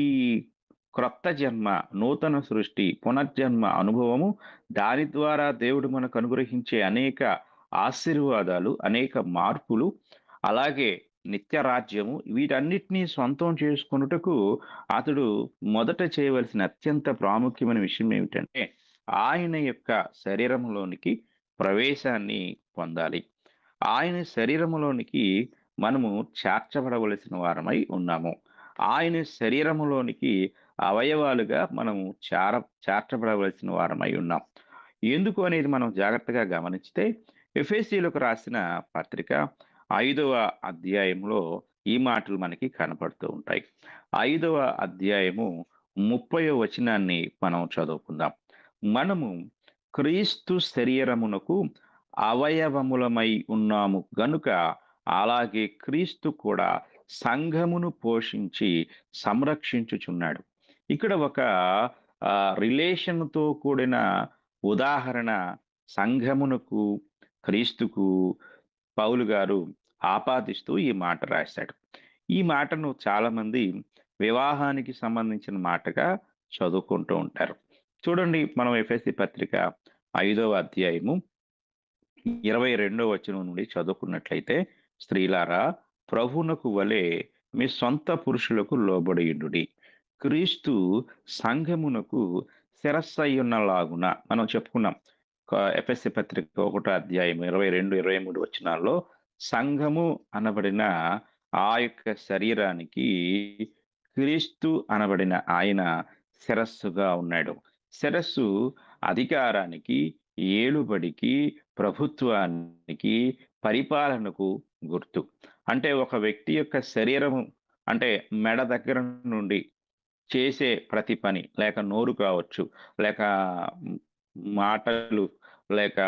క్రొత్త జన్మ, నూతన సృష్టి, పునర్జన్మ అనుభవము దాని ద్వారా దేవుడు మనకు అనుగ్రహించే అనేక ఆశీర్వాదాలు, అనేక మార్పులు, అలాగే నిత్య రాజ్యము వీటన్నిటిని సొంతం చేసుకొనుటకు అతడు మొదట చేయవలసిన అత్యంత ప్రాముఖ్యమైన విషయం ఏమిటంటే, ఆయన యొక్క శరీరంలోనికి ప్రవేశాన్ని పొందాలి. ఆయన శరీరములోనికి మనము చేర్చబడవలసిన వారమై ఉన్నాము. ఆయన శరీరములోనికి అవయవాలుగా మనము చేర్చబడవలసిన వారమై ఉన్నాం. ఎందుకు అనేది మనం జాగ్రత్తగా గమనిస్తే ఎఫెసీయులకు రాసిన పత్రిక 5వ అధ్యాయంలో ఈ మాటలు మనకి కనపడుతూ ఉంటాయి. 5వ అధ్యాయము 30వ వచనాన్ని మనం చదువుకుందాం. మనము క్రీస్తు శరీరమునకు అవయవములమై ఉన్నాము గనుక అలాగే క్రీస్తు కూడా సంఘమును పోషించి సంరక్షించుచున్నాడు. ఇక్కడ ఒక రిలేషన్‌తో కూడిన ఉదాహరణ సంఘమునకు, క్రీస్తుకు పౌలు గారు ఆపాదిస్తూ ఈ మాట రాశాడు. ఈ మాటను చాలామంది వివాహానికి సంబంధించిన మాటగా చదువుకుంటూ ఉంటారు. చూడండి మనం ఎఫెసీ పత్రిక 5వ అధ్యాయము 22వ వచనం నుండి చదువుకున్నట్లయితే, స్త్రీలారా ప్రభువునకు వలె మీ సొంత పురుషులకు లోబడియుండుడి. క్రీస్తు సంఘమునకు శిరస్సయ్యున్నలాగున మనం చెప్పుకున్నాం. ఎఫెసీ పత్రిక 1వ అధ్యాయం 22, 23 వచనాల్లో సంఘము అనబడిన ఆ యొక్క శరీరానికి క్రీస్తు అనబడిన ఆయన శిరస్సుగా ఉన్నాడు. శిరస్సు అధికారానికి, ఏలుబడికి, ప్రభుత్వానికి, పరిపాలనకు గుర్తు. అంటే ఒక వ్యక్తి యొక్క శరీరము అంటే మెడ దగ్గర నుండి చేసే ప్రతి పని, లేక నోరు కావచ్చు, లేక హ్మ్, మాటలు, లేక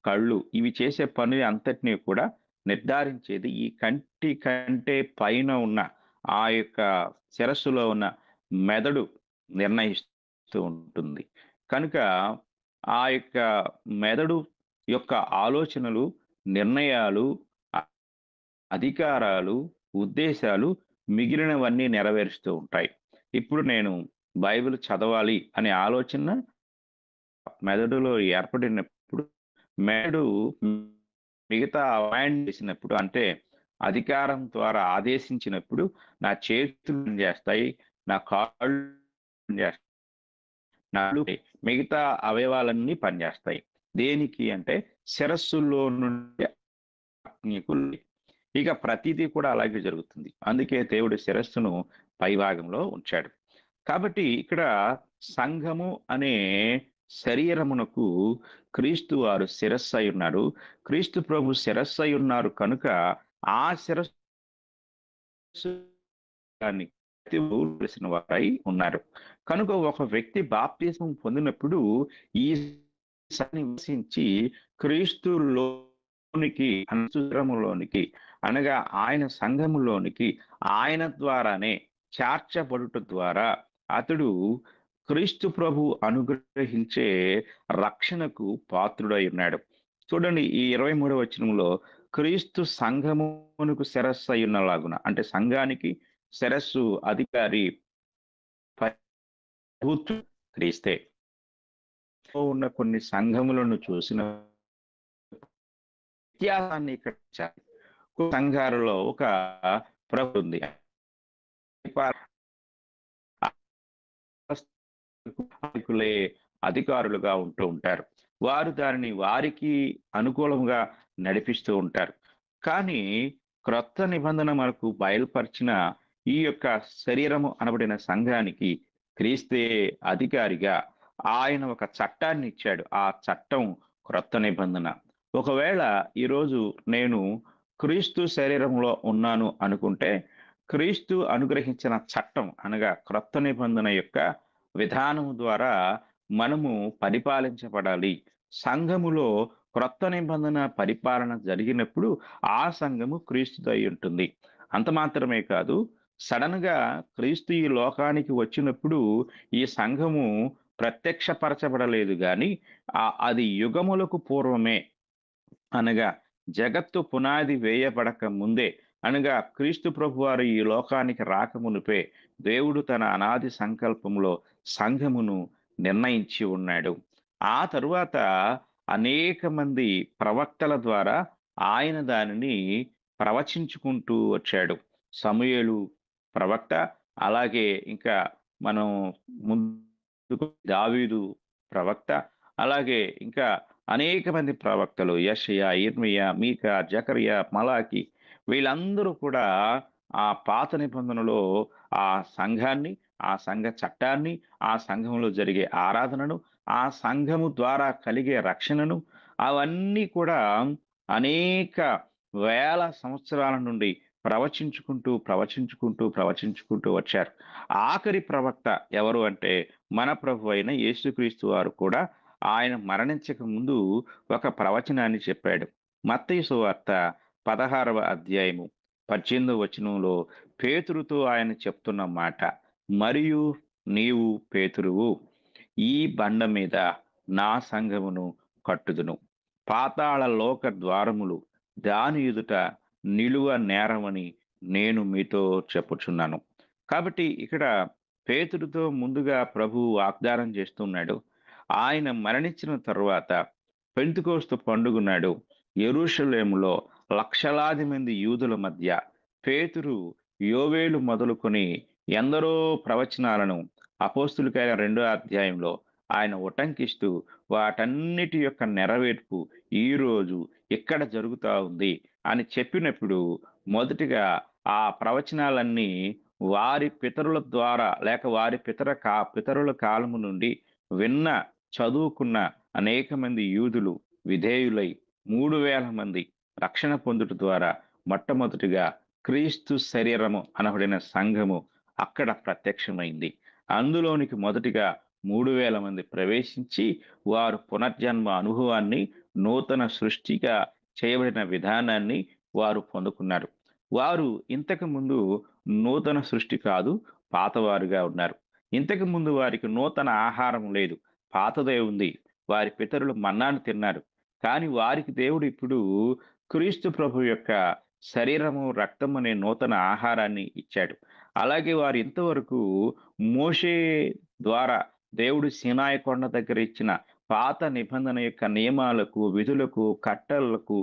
కళ్ళు ఇవి చేసే పని అంతటిని కూడా నిర్ధారించేది ఈ కంటి కంటే పైన ఉన్న ఆ యొక్క శిరస్సులో ఉన్న మెదడు నిర్ణయిస్తూ ఉంటుంది. కనుక ఆ యొక్క మెదడు యొక్క ఆలోచనలు, నిర్ణయాలు, అ అధికారాలు, ఉద్దేశాలు మిగిలినవన్నీ నెరవేరుస్తూ ఉంటాయి. ఇప్పుడు నేను బైబిల్ చదవాలి అనే ఆలోచన మెదడులో ఏర్పడినప్పుడు, మెదడు మిగతా అవాయిడ్ చేసినప్పుడు అంటే అధికారం ద్వారా ఆదేశించినప్పుడు నా చేతులు పనిచేస్తాయి, నా కాళ్ళు పనిచేస్తాయి, మిగతా అవయవాలన్నీ పనిచేస్తాయి. దేనికి అంటే శిరస్సులో నుండి ఆజ్ఞకు ఇక ప్రతీదీ కూడా అలాగే జరుగుతుంది. అందుకే దేవుడు శిరస్సును పైభాగంలో ఉంచాడు. కాబట్టి ఇక్కడ సంఘము అనే శరీరమునకు క్రీస్తు వారు శిరస్సై ఉన్నారు. క్రీస్తు ప్రభు శిరస్సై ఉన్నారు కనుక ఆ శిరస్సు దాన్ని తెలిసిన వారై ఉన్నారు. కనుక ఒక వ్యక్తి బాప్తిస్మం పొందినప్పుడు ఈ నివసించి క్రీస్తులో సురములోనికి అనగా ఆయన సంఘములోనికి ఆయన ద్వారానే చేర్చబడుట ద్వారా అతడు క్రీస్తు ప్రభు అనుగ్రహించే రక్షణకు పాత్రుడై ఉన్నాడు. చూడండి ఈ 23వ వచనంలో క్రీస్తు సంఘమునకు శిరస్సు అయ్యున్నలాగున అంటే సంఘానికి శిరస్సు అధికారి ప్రభుత్వం క్రీస్తే. ఉన్న కొన్ని సంఘములను చూసిన వ్యత్యాసాన్ని ఇక్కడ ఇచ్చారు. సంఘాలలో ఒక ప్రభు ఉంది. నాయకులే అధికారులుగా ఉంటూ ఉంటారు. వారు దానిని వారికి అనుకూలంగా నడిపిస్తూ ఉంటారు. కానీ క్రొత్త నిబంధన మనకు బయలుపరిచిన ఈ యొక్క శరీరము అనబడిన సంఘానికి క్రీస్తే అధికారిగా ఆయన ఒక చట్టాన్ని ఇచ్చాడు. ఆ చట్టం క్రొత్త నిబంధన. ఒకవేళ ఈరోజు నేను క్రీస్తు శరీరంలో ఉన్నాను అనుకుంటే, క్రీస్తు అనుగ్రహించిన చట్టం అనగా క్రొత్త నిబంధన యొక్క విధానం ద్వారా మనము పరిపాలించబడాలి. సంఘములో క్రొత్త నిబంధన పరిపాలన జరిగినప్పుడు ఆ సంఘము క్రీస్తుదై ఉంటుంది. అంత మాత్రమే కాదు, సడన్‌గా క్రీస్తు ఈ లోకానికి వచ్చినప్పుడు ఈ సంఘము ప్రత్యక్షపరచబడలేదు గాని, అది యుగములకు పూర్వమే అనగా జగత్తు పునాది వేయబడక ముందే అనగా క్రీస్తు ప్రభువారు ఈ లోకానికి రాకమునుపే దేవుడు తన అనాది సంకల్పంలో సంఘమును నిర్ణయించి ఉన్నాడు. ఆ తరువాత అనేక మంది ప్రవక్తల ద్వారా ఆయన దానిని ప్రవచించుకుంటూ వచ్చాడు. సమూయేలు ప్రవక్త, అలాగే ఇంకా మనం ముందుకు దావీదు ప్రవక్త, అలాగే ఇంకా అనేక మంది ప్రవక్తలు యెషయా, యిర్మీయా, మీకా, జకర్యా, మలాకి వీళ్ళందరూ కూడా ఆ పాత నిబంధనలో ఆ సంఘాన్ని, ఆ సంఘ చట్టాన్ని, ఆ సంఘంలో జరిగే ఆరాధనను, ఆ సంఘము ద్వారా కలిగే రక్షణను అవన్నీ కూడా అనేక వేల సంవత్సరాల నుండి ప్రవచించుకుంటూ వచ్చారు. ఆఖరి ప్రవక్త ఎవరు అంటే మన ప్రభువైన యేసుక్రీస్తు వారు కూడా ఆయన మరణించక ముందు ఒక ప్రవచనాన్ని చెప్పాడు. మత్తయి సువార్త 16వ అధ్యాయము 18వ వచనంలో పేతురుతో ఆయన చెప్తున్న మాట, "మరియు నీవు పేతురువు, ఈ బండ మీద నా సంఘమును కట్టుదును. పాతాళ లోక ద్వారములు దాని ఎదుట నిలువ నేరమని నేను మీతో చెప్పుచున్నాను." కాబట్టి ఇక్కడ పేతురుతో ముందుగా ప్రభువు వాగ్దానం చేస్తున్నాడు. ఆయన మరణించిన తరువాత పెంతెకోస్తు పండుగ నాడు యెరూషలేములో లక్షలాది మంది యూదుల మధ్య పేతురు యోవేలు మొదలుకొని ఎందరో ప్రవచనాలను అపోస్తుల కార్యాల 2వ అధ్యాయంలో ఆయన ఉటంకిస్తూ వాటన్నిటి యొక్క నెరవేర్పు ఈరోజు ఇక్కడ జరుగుతా ఉంది అని చెప్పినప్పుడు మొదటిగా ఆ ప్రవచనాలన్నీ వారి పితరుల ద్వారా లేక వారి పితరుల కాలము నుండి విన్న చదువుకున్న అనేక మంది యూదులు విధేయులై 3,000 మంది రక్షణ పొందుట ద్వారా మొట్టమొదటిగా క్రీస్తు శరీరము అనబడిన సంఘము అక్కడ ప్రత్యక్షమైంది. అందులోనికి మొదటిగా 3,000 మంది ప్రవేశించి వారు పునర్జన్మ అనుభవాన్ని, నూతన సృష్టిగా చేయబడిన విధానాన్ని వారు పొందుకున్నారు. వారు ఇంతకు ముందు నూతన సృష్టి కాదు, పాతవారుగా ఉన్నారు. ఇంతకు ముందు వారికి నూతన ఆహారం లేదు, పాతదే ఉంది. వారి పితరులు మన్నాను తిన్నారు. కానీ వారికి దేవుడు ఇప్పుడు క్రీస్తు ప్రభు యొక్క శరీరము, రక్తం అనే నూతన ఆహారాన్ని ఇచ్చాడు. అలాగే వారు ఇంతవరకు మోషే ద్వారా దేవుడు సీనాయి కొండ దగ్గర ఇచ్చిన పాత నిబంధన యొక్క నియమాలకు, విధులకు, కట్టడలకు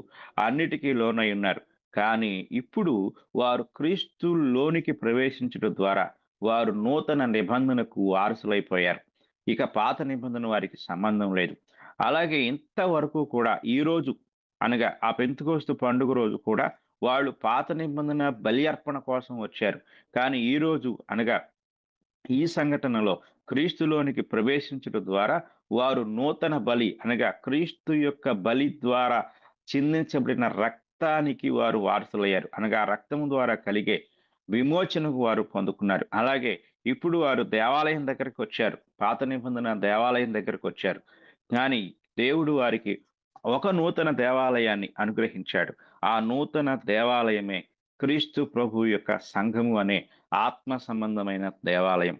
అన్నిటికీ లోనై ఉన్నారు. కానీ ఇప్పుడు వారు క్రీస్తులోనికి ప్రవేశించడం ద్వారా వారు నూతన నిబంధనకు వారసులైపోయారు. ఇక పాత నిబంధన వారికి సంబంధం లేదు. అలాగే ఇంతవరకు కూడా ఈరోజు అనగా ఆ పెంతెకోస్తు పండుగ రోజు కూడా వాళ్ళు పాత నిబంధన బలి అర్పణ కోసం వచ్చారు. కానీ ఈరోజు అనగా ఈ సంఘటనలో క్రీస్తులోనికి ప్రవేశించడం ద్వారా వారు నూతన బలి అనగా క్రీస్తు యొక్క బలి ద్వారా చిందించబడిన రక్తానికి వారు వారసులయ్యారు. అనగా ఆ రక్తము ద్వారా కలిగే విమోచనకు వారు పొందుకున్నారు. అలాగే ఇప్పుడు వారు దేవాలయం దగ్గరికి వచ్చారు. పాత నిబంధన దేవాలయం దగ్గరికి వచ్చారు. కానీ దేవుడు వారికి ఒక నూతన దేవాలయాన్ని అనుగ్రహించాడు. ఆ నూతన దేవాలయమే క్రీస్తు ప్రభువు యొక్క సంఘము అనే ఆత్మ సంబంధమైన దేవాలయం.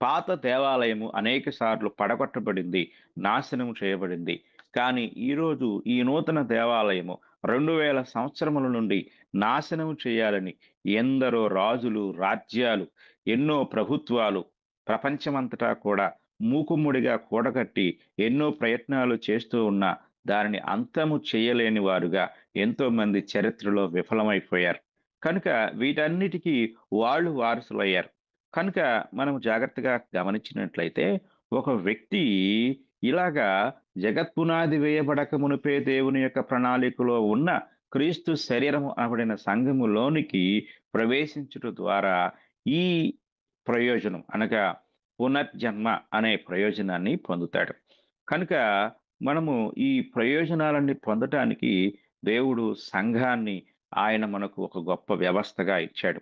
పాత దేవాలయము అనేక సార్లు పడగొట్టబడింది, నాశనం చేయబడింది. కానీ ఈరోజు ఈ నూతన దేవాలయము 2000 సంవత్సరముల నుండి నాశనం చేయాలని ఎందరో రాజులు, రాజ్యాలు, ఎన్నో ప్రభుత్వాలు ప్రపంచమంతటా కూడా మూకుమ్మడిగా కూడగట్టి ఎన్నో ప్రయత్నాలు చేస్తూ ఉన్నా దానిని అంతము చేయలేని వారుగా ఎంతోమంది చరిత్రలో విఫలమైపోయారు. కనుక వీటన్నిటికీ వాళ్ళు వారసులయ్యారు. కనుక మనం జాగ్రత్తగా గమనించినట్లయితే ఒక వ్యక్తి ఇలాగా జగత్పునాది వేయబడక మునుపే దేవుని యొక్క ప్రణాళికలో ఉన్న క్రీస్తు శరీరము అనబడిన సంఘములోనికి ప్రవేశించుట ద్వారా ఈ ప్రయోజనం అనగా పునర్జన్మ అనే ప్రయోజనాన్ని పొందుతాడు. కనుక మనము ఈ ప్రయోజనాలన్నీ పొందటానికి దేవుడు సంఘాన్ని ఆయన మనకు ఒక గొప్ప వ్యవస్థగా ఇచ్చాడు.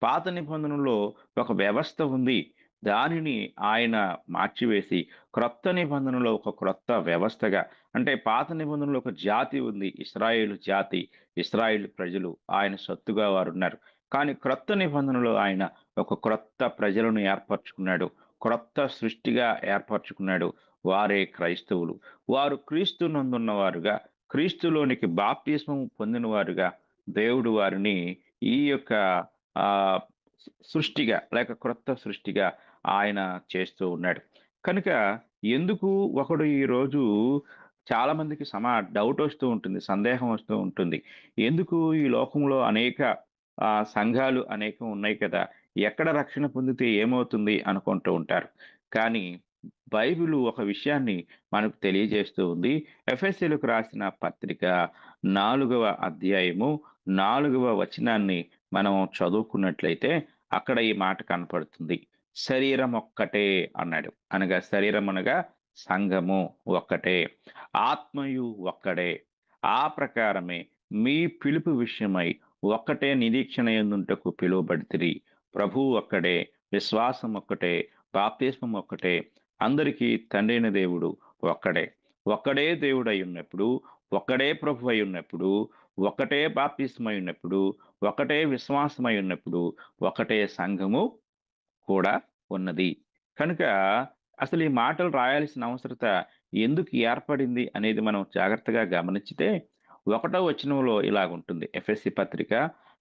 పాత నిబంధనలో ఒక వ్యవస్థ ఉంది. దానిని ఆయన మార్చివేసి క్రొత్త నిబంధనలో ఒక క్రొత్త వ్యవస్థగా, అంటే పాత నిబంధనలో ఒక జాతి ఉంది. ఇశ్రాయేలు జాతి, ఇశ్రాయేలు ప్రజలు ఆయన సొత్తుగా వారున్నారు. కానీ క్రొత్త నిబంధనలో ఆయన ఒక క్రొత్త ప్రజలను ఏర్పరచుకున్నాడు. క్రొత్త సృష్టిగా ఏర్పరచుకున్నాడు. వారే క్రైస్తవులు. వారు క్రీస్తునందున్నవారుగా, క్రీస్తులోనికి బాప్తిస్మం పొందినవారుగా దేవుడు వారిని ఈ యొక్క ఆహ్, సృష్టిగా లేక క్రొత్త సృష్టిగా ఆయన చేస్తూ ఉన్నాడు. కనుక ఎందుకు ఒకడు ఈరోజు చాలా మందికి డౌట్ వస్తూ ఉంటుంది. సందేహం వస్తూ ఉంటుంది. ఎందుకు ఈ లోకంలో అనేక సంఘాలు అనేకం ఉన్నాయి కదా! ఎక్కడ రక్షణ పొందితే ఏమవుతుంది అనుకుంటూ ఉంటారు. కానీ బైబిలు ఒక విషయాన్ని మనకు తెలియజేస్తూ ఉంది. ఎఫెసీయులకు రాసిన పత్రిక 4వ అధ్యాయము 4వ వచనాన్ని మనం చదువుకున్నట్లయితే అక్కడ ఈ మాట కనపడుతుంది. శరీరం ఒక్కటే అన్నాడు. అనగా శరీరం అనగా సంఘము ఒక్కటే. ఆత్మయు ఒక్కడే. ఆ ప్రకారమే మీ పిలుపు విషయమై ఒక్కటే నిరీక్షణ యందుంటకు పిలువబడితిరి. ప్రభువు ఒక్కడే, విశ్వాసం ఒక్కటే, బాప్తిస్మం ఒక్కటే. అందరికీ తండ్రైన దేవుడు ఒక్కడే. ఒక్కడే దేవుడై ఉన్నప్పుడు, ఒక్కడే ప్రభువై ఉన్నప్పుడు, ఒకటే బాప్తిస్మై ఉన్నప్పుడు, ఒకటే విశ్వాసమై ఉన్నప్పుడు, ఒకటే సంఘము కూడా ఉన్నది. కనుక అసలు ఈ మాటలు రాయాల్సిన అవసరత ఎందుకు ఏర్పడింది అనేది మనం జాగ్రత్తగా గమనించితే, ఒకటో వచనంలో ఇలాగుంటుంది. ఎఫెసీ పత్రిక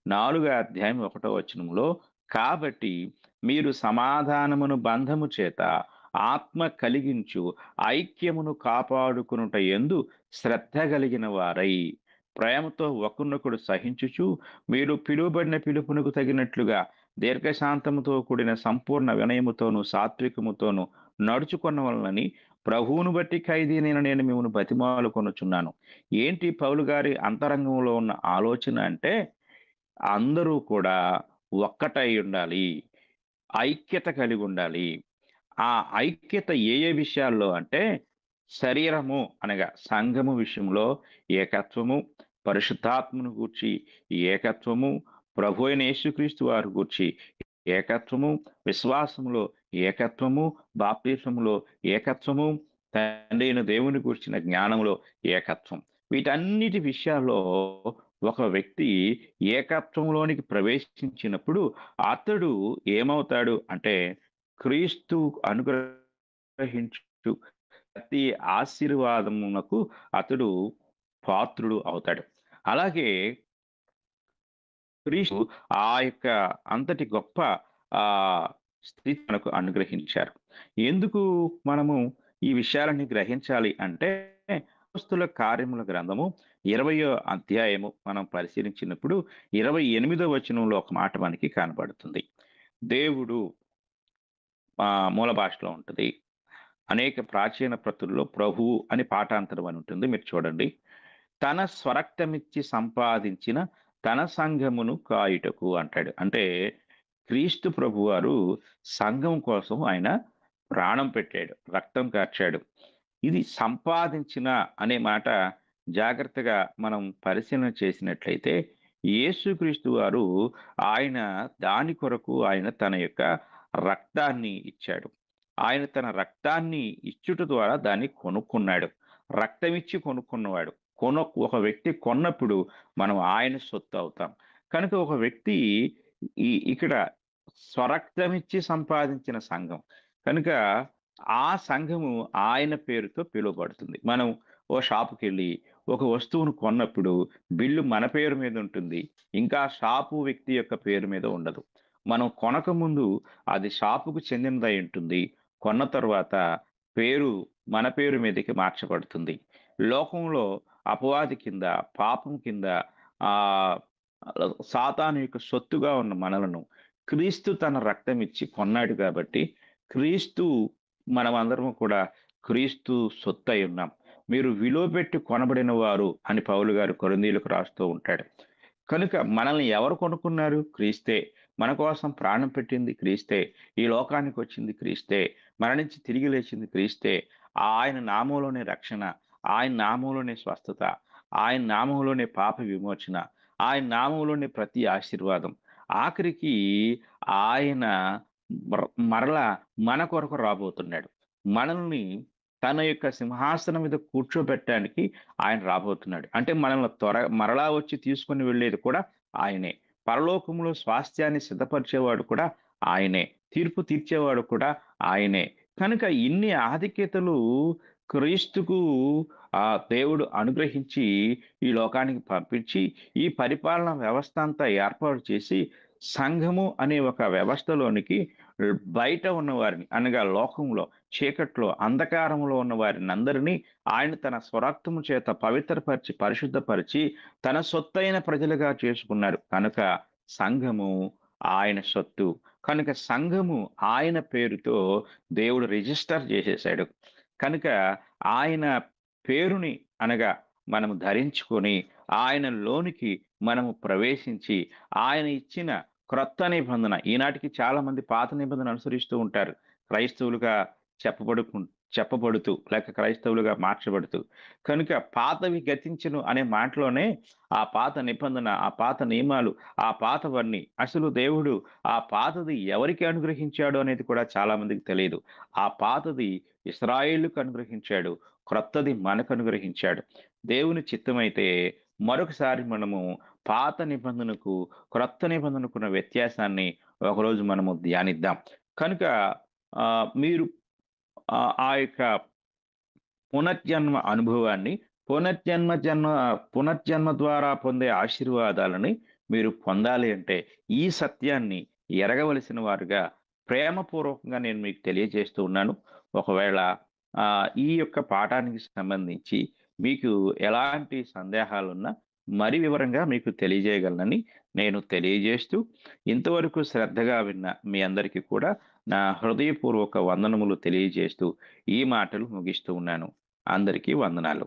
4 అధ్యాయం 1 వచనంలో, కాబట్టి మీరు సమాధానమును బంధము చేత ఆత్మ కలిగించు ఐక్యమును కాపాడుకొనుట యందు శ్రద్ధ కలిగిన వారై, ప్రేమతో ఒకరినొకడు సహించుచు, మీరు పిలువబడిన పిలుపునకు తగినట్లుగా దీర్ఘశాంతముతో కూడిన సంపూర్ణ వినయముతోను, సాత్వికముతోను నడుచుకొనవలెనని ప్రభువును బట్టి ఖైదీనైన నేను మిమ్మును బతిమాలుకొనుచున్నాను. ఏంటి పౌలు గారి అంతరంగంలో ఉన్న ఆలోచన అంటే, అందరూ కూడా ఒక్కటై ఉండాలి. ఐక్యత కలిగుండాలి. ఆ ఐక్యత ఏ ఏ విషయాల్లో అంటే, శరీరము అనగా సంఘము విషయంలో ఏకత్వము, పరిశుద్ధాత్మను గూర్చి ఏకత్వము, ప్రభువైన యేసుక్రీస్తు వారి గూర్చి ఏకత్వము, విశ్వాసములో ఏకత్వము, బాప్తిస్మములో ఏకత్వము, తండ్రైన దేవుని గూర్చిన జ్ఞానములో ఏకత్వం. వీటన్నిటి విషయాల్లో ఒక వ్యక్తి ఏకత్వంలోనికి ప్రవేశించినప్పుడు అతడు ఏమవుతాడు అంటే, క్రీస్తు అనుగ్రహించు ప్రతి ఆశీర్వాదమునకు అతడు పాత్రుడు అవుతాడు. అలాగే క్రీస్తు ఆ యొక్క అంతటి గొప్ప ఆహ్, స్థితి మనకు అనుగ్రహించారు. ఎందుకు మనము ఈ విషయాలన్నీ గ్రహించాలి అంటే, అపోస్తలుల కార్యముల గ్రంథము 20వ అధ్యాయము మనం పరిశీలించినప్పుడు 28వ వచనంలో ఒక మాట మనకి కనబడుతుంది. దేవుడు మూల భాషలో ఉంటది. అనేక ప్రాచీన ప్రతుల్లో ప్రభువు అని పాఠాంతరం అని ఉంటుంది. మీరు చూడండి. తన స్వరక్తమిచ్చి సంపాదించిన తన సంఘమును కాయుటకు అంటాడు. అంటే క్రీస్తు ప్రభువారు సంఘం కోసం ఆయన ప్రాణం పెట్టాడు. రక్తం కార్చాడు. ఇది సంపాదించిన అనే మాట జాగ్రత్తగా మనం పరిశీలన చేసినట్లయితే, యేసుక్రీస్తు వారు ఆయన దాని కొరకు ఆయన తన యొక్క రక్తాన్ని ఇచ్చాడు. ఆయన తన రక్తాన్ని ఇచ్చుట ద్వారా దాన్ని కొనుక్కున్నాడు. రక్తమిచ్చి కొనుక్కున్నవాడు. ఒక వ్యక్తి కొన్నప్పుడు మనం ఆయన సొత్తు అవుతాం. కనుక ఒక వ్యక్తి ఇక్కడ స్వరక్తమిచ్చి సంపాదించిన సంఘం. కనుక ఆ సంఘము ఆయన పేరుతో పిలువబడుతుంది. మనం ఓ షాపుకెళ్ళి ఒక వస్తువును కొన్నప్పుడు బిల్లు మన పేరు మీద ఉంటుంది. ఇంకా షాపు వ్యక్తి యొక్క పేరు మీద ఉండదు. మనం కొనకముందు అది షాపుకు చెందినదై ఉంటుంది. కొన్న తరువాత పేరు మన పేరు మీదకి మార్చబడుతుంది. లోకంలో అపవాది కింద, పాపం కింద ఆహ్, సాతాను యొక్క సొత్తుగా ఉన్న మనలను క్రీస్తు తన రక్తమిచ్చి కొన్నాడు కాబట్టి, క్రీస్తు మనమందరము కూడా క్రీస్తు సొత్తై ఉన్నాం. మీరు విలువ పెట్టి కొనబడిన వారు అని పౌలు గారు కొరింథీయులకు రాస్తూ ఉంటాడు. కనుక మనల్ని ఎవరు కొనుక్కున్నారు? క్రీస్తే. మన కోసం ప్రాణం పెట్టింది క్రీస్తే. ఈ లోకానికొచ్చింది క్రీస్తే. మరణించి తిరిగి లేచింది క్రీస్తే. ఆయన నామంలోనే రక్షణ. ఆయన నామంలోనే స్వస్థత. ఆయన నామంలోనే పాప విమోచన. ఆయన నామంలోనే ప్రతి ఆశీర్వాదం. ఆఖరికి ఆయన మరలా మన కొరకు రాబోతున్నాడు. మనల్ని తన యొక్క సింహాసనం మీద కూర్చోబెట్టడానికి ఆయన రాబోతున్నాడు. అంటే మనల్ని మరలా వచ్చి తీసుకొని వెళ్ళేది కూడా ఆయనే. పరలోకంలో స్వాస్థ్యాన్ని సిద్ధపరిచేవాడు కూడా ఆయనే. తీర్పు తీర్చేవాడు కూడా ఆయనే. కనుక ఇన్ని ఆధిక్యతలు క్రీస్తుకు దేవుడు అనుగ్రహించి ఈ లోకానికి పంపించి, ఈ పరిపాలన వ్యవస్థ అంతా ఏర్పాటు చేసి, సంఘము అనే ఒక వ్యవస్థలోనికి బయట ఉన్నవారిని అనగా లోకంలో, చీకట్లో, అంధకారంలో ఉన్న వారినందరినీ ఆయన తన స్వరక్తము చేత పవిత్రపరిచి, పరిశుద్ధపరిచి, తన సొత్తైన ప్రజలుగా చేసుకున్నారు. కనుక సంఘము ఆయన సొత్తు. కనుక సంఘము ఆయన పేరుతో దేవుడు రిజిస్టర్ చేసేసాడు. కనుక ఆయన పేరుని అనగా మనము ధరించుకొని, ఆయనలోనికి మనము ప్రవేశించి, ఆయన ఇచ్చిన క్రొత్త నిబంధన ఈనాటికి చాలామంది పాత నిబంధన అనుసరిస్తూ ఉంటారు. క్రైస్తవులుగా చెప్పబడుకు చెప్పబడుతూ లేక క్రైస్తవులుగా మార్చబడుతూ. కనుక పాతవి గతించెను అనే మాటలోనే ఆ పాత నిబంధన, ఆ పాత నియమాలు, ఆ పాతవన్నీ అసలు దేవుడు ఆ పాతది ఎవరికి అనుగ్రహించాడు అనేది కూడా చాలా మందికి తెలీదు. ఆ పాతది ఇశ్రాయేలుకు అనుగ్రహించాడు. క్రొత్తది మనకు అనుగ్రహించాడు. దేవుని చిత్తమైతే మరొకసారి మనము పాత నిబంధనకు, క్రొత్త నిబంధనకున్న వ్యత్యాసాన్ని ఒకరోజు మనము ధ్యానిద్దాం. కనుక మీరు ఆ యొక్క పునర్జన్మ అనుభవాన్ని, పునర్జన్మ జన్మ పునర్జన్మ ద్వారా పొందే ఆశీర్వాదాలని మీరు పొందాలి అంటే, ఈ సత్యాన్ని ఎరగవలసిన వారుగా ప్రేమపూర్వకంగా నేను మీకు తెలియజేస్తూ ఉన్నాను. ఒకవేళ ఈ యొక్క పాఠానికి సంబంధించి మీకు ఎలాంటి సందేహాలున్నా మరి వివరంగా మీకు తెలియజేయగలనని నేను తెలియజేస్తూ, ఇంతవరకు శ్రద్ధగా విన్న మీ అందరికీ కూడా నా హృదయపూర్వక వందనములు తెలియజేస్తూ ఈ మాటలు ముగిస్తూ ఉన్నాను. అందరికీ వందనాలు.